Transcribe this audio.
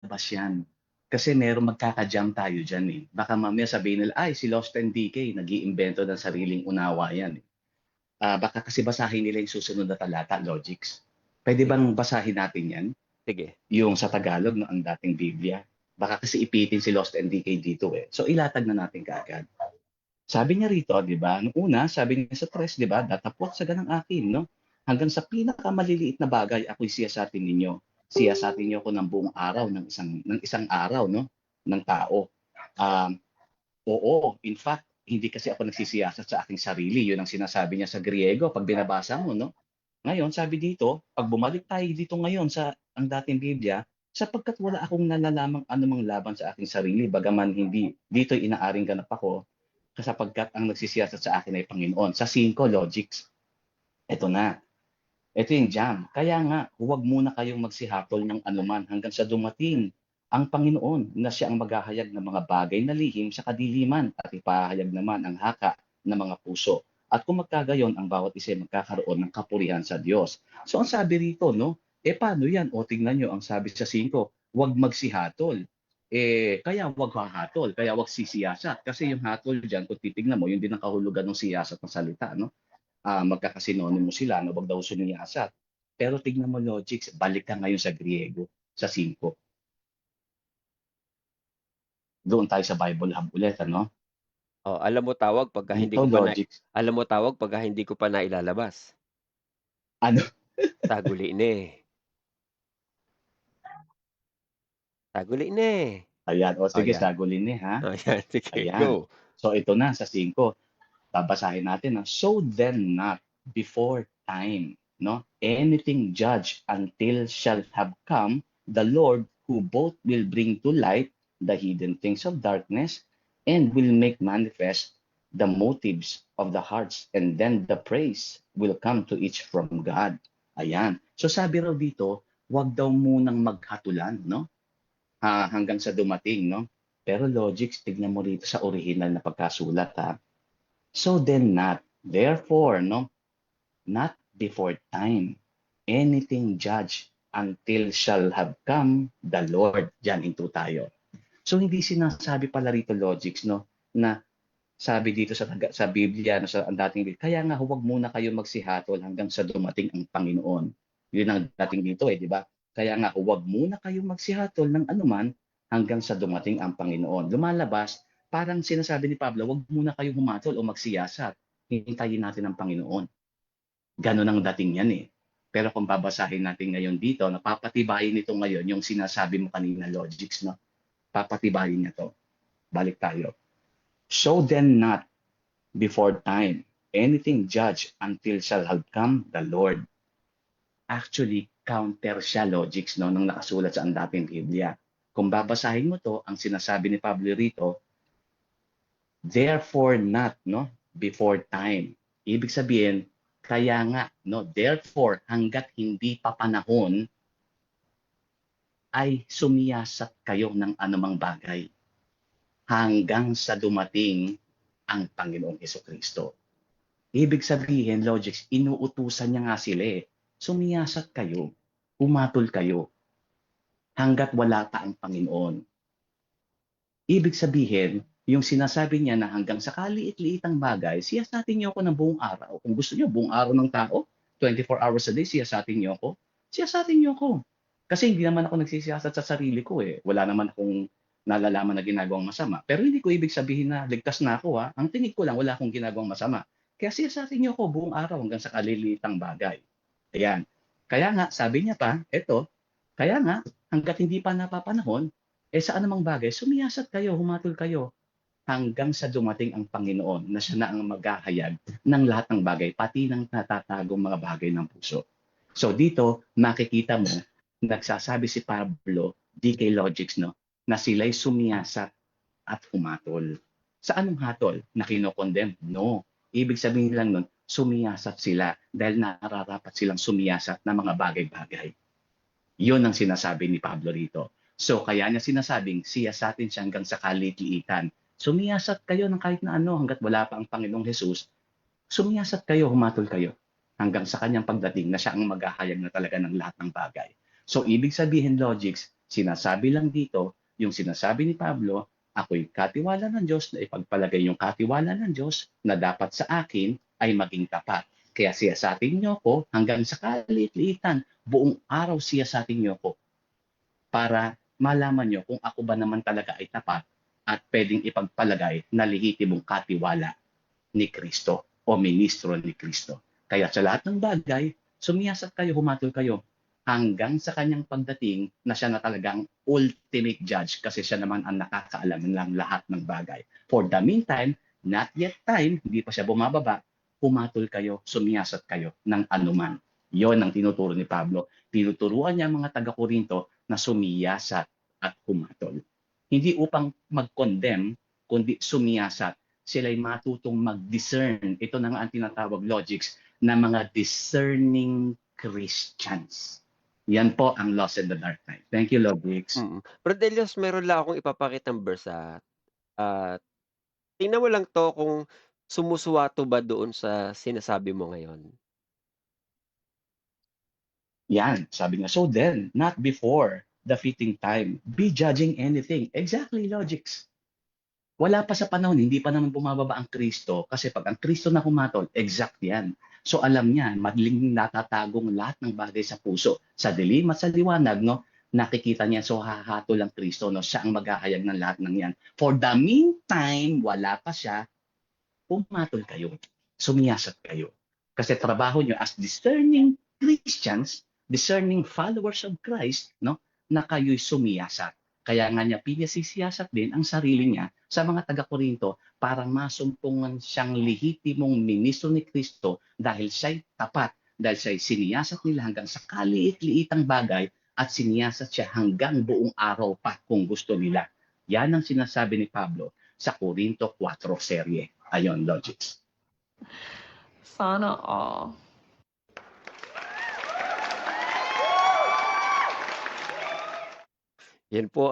ilalabas yan. Kasi meron magkaka-jam tayo dyan eh. Baka mamaya sabihin nila, ay si Lost and DK, nag-iimbento ng sariling unawa yan. Baka kasi basahin nila yung susunod na talata, Logics. Pwede Sige. bang basahin natin yan? Sige. Yung sa Tagalog, no, ang dating Biblia. Baka kasi ipitin si Lost and DK dito eh. So ilatag na natin kaagad. Sabi niya rito, di ba? Nung una, sabi niya sa tres, di ba? Datapot sa ganang akin, no? Hanggang sa pinakamaliliit na bagay, ako'y siyasatin ninyo. Siyasatin niyo ko ng buong araw, ng isang araw, no? Ng tao. Um, Oo, in fact, hindi kasi ako nagsisiyasat sa aking sarili. Yun ang sinasabi niya sa Griego pag binabasa mo, no? Ngayon, sabi dito, pag bumalik tayo dito ngayon sa ang dating Biblia, sapagkat wala akong nalalamang anumang laban sa aking sarili, bagaman hindi dito inaaring ganap ako, sapagkat ang nagsisiyasat sa akin ay Panginoon. Sa 5, logics. Ito na. Ito yung jam. Kaya nga, huwag muna kayong magsihapol ng anuman hanggang sa dumating ang Panginoon na siya ang maghahayag ng mga bagay na lihim sa kadiliman at ipahayag naman ang haka ng mga puso. At kung magkagayon, ang bawat isa ay magkakaroon ng kapurihan sa Diyos. So ang sabi rito, no? Paano yan? O tingnan nyo, ang sabi sa 5, huwag magsihatol. Kaya huwag hahatol, kaya huwag sisiyasat. Kasi yung hatol dyan, kung titignan mo, yun din ang kahulugan ng siyasat ng salita, no? Magkakasinonimo sila na wag daw sumiyasat. Pero tignan mo logics, balik ka ngayon sa Griego, sa 5. Doon tayo sa Bible Hub ulit, ano? Oh, alam mo tawag pagka hindi Dito ko pa na logics, alam mo tawag pagka hindi ko pa nailalabas. ano? Taguli na eh. Taguli na eh. Ayan, o Oh, sige, yan. sagulin ni ha. Oh, yan. Sige, Ayan. go. So ito na sa 5. Babasahin natin na so then not before time, no? Anything judge until shall have come the Lord who both will bring to light the hidden things of darkness and will make manifest the motives of the hearts, and then the praise will come to each from God. Ayan. So sabi raw dito, wag daw munang maghatulan, no? Hanggang sa dumating, no? Pero logics, tignan mo rito sa original na pagkasulat, ha? So then not, therefore, no, not before time, anything judge until shall have come the Lord. Diyan into tayo. So hindi sinasabi pala rito logics, no, na sabi dito sa Biblia, no, sa ang dating Biblia, kaya nga huwag muna kayo magsihatol hanggang sa dumating ang Panginoon. Yun ang dating dito eh, di ba? Kaya nga huwag muna kayo magsihatol ng anuman hanggang sa dumating ang Panginoon. Lumalabas, parang sinasabi ni Pablo, huwag muna kayong humatol o magsiyasat. Hintayin natin ang Panginoon. Ganon ang dating yan eh. Pero kung babasahin natin ngayon dito, napapatibayin nito ngayon yung sinasabi mo kanina logics, no? Papatibayin niya to. Balik tayo. So then not before time, anything judge until shall have come the Lord. Actually, counter siya logics, no, nung nakasulat sa ang dating Biblia. Kung babasahin mo to, ang sinasabi ni Pablo rito, therefore not, no, before time. Ibig sabihin, kaya nga, no, therefore, hanggat hindi pa panahon, ay sumiyasat kayo ng anumang bagay hanggang sa dumating ang Panginoong Hesukristo. Ibig sabihin, logics, inuutusan niya nga sila eh. Sumiyasat kayo, umatol kayo, hanggat wala pa ang Panginoon. Ibig sabihin, yung sinasabi niya na hanggang sa kaliit-liitang bagay, siyasatin niyo ako ng buong araw. Kung gusto niyo, buong araw ng tao, 24 hours a day, siyasatin niyo ako. Siyasatin niyo ako. Kasi hindi naman ako nagsisiyasat sa sarili ko eh. Wala naman akong nalalaman na ginagawang masama. Pero hindi ko ibig sabihin na ligtas na ako ha. Ang tingin ko lang, wala akong ginagawang masama. Kaya siyasatin niyo ako buong araw hanggang sa kalilitang bagay. Ayan. Kaya nga, sabi niya pa, eto, kaya nga, hanggat hindi pa napapanahon, sa anumang bagay, sumiyasat kayo, humatol kayo, hanggang sa dumating ang Panginoon na siya na ang maghahayag ng lahat ng bagay, pati ng natatagong mga bagay ng puso. So dito, makikita mo, nagsasabi si Pablo, DK Logics, no, na sila'y sumiyasat at humatol. Sa anong hatol? Na kinokondemn? No. Ibig sabihin lang nun, sumiyasat sila dahil nararapat silang sumiyasat ng mga bagay-bagay. Yun ang sinasabi ni Pablo rito. So kaya niya sinasabing siyasatin siya hanggang sa kalit-liitan. Sumiyasat kayo ng kahit na ano hanggat wala pa ang Panginoong Jesus. Sumiyasat kayo, humatol kayo hanggang sa kanyang pagdating na siya ang maghahayag na talaga ng lahat ng bagay. So ibig sabihin logics, Sinasabi lang dito, yung sinasabi ni Pablo, ako'y katiwala ng Diyos na ipagpalagay yung katiwala ng Diyos na dapat sa akin ay maging tapat. Kaya siya sa atin niyo ko hanggang sa kaliit-liitan, buong araw siya sa atin niyo ko para malaman nyo kung ako ba naman talaga ay tapat at pwedeng ipagpalagay na lehitimong katiwala ni Kristo o ministro ni Kristo. Kaya sa lahat ng bagay, sumiyasat kayo, humatol kayo hanggang sa kanyang pagdating na siya na talagang ultimate judge kasi siya naman ang nakakaalam ng lahat ng bagay. For the meantime, not yet time, hindi pa siya bumababa, humatol kayo, sumiyasat kayo ng anuman. Yon ang tinuturo ni Pablo. Tinuturuan niya ang mga taga-Korinto na sumiyasat at humatol. Hindi upang mag-condemn, kundi sumiyasat. Sila'y matutong mag-discern. Ito na nga ang tinatawag logics na mga discerning Christians. Yan po ang lost in the dark time. Thank you, Logics. Bro Delios, meron lang akong ipapakitang verse, tingnan mo lang 'to kung sumusuwato ba doon sa sinasabi mo ngayon. Yan, sabi nga, so then, not before the fitting time, be judging anything. Exactly, Logics. Wala pa sa panahon, hindi pa naman bumababa ang Kristo. Kasi pag ang Kristo na humatol, exact yan. So alam niya, madaling natatagong lahat ng bagay sa puso. Sa dilim at sa liwanag, no? Nakikita niya, so hahatol ang Kristo, no? Siya ang maghahayag ng lahat ng yan. For the meantime, wala pa siya, pumatol kayo. Sumiyasat kayo. Kasi trabaho niyo as discerning Christians, discerning followers of Christ, no? Na kayo'y sumiyasat. Kaya nga niya pinasisiyasat din ang sarili niya sa mga taga-Korinto para masumpungan siyang lehitimong ministro ni Kristo dahil siya'y tapat, dahil siya'y siniyasat nila hanggang sa kaliit-liitang bagay at siniyasat siya hanggang buong araw pa kung gusto nila. Yan ang sinasabi ni Pablo sa Korinto 4 serye. Ayon, Logics. Sana all. Yan po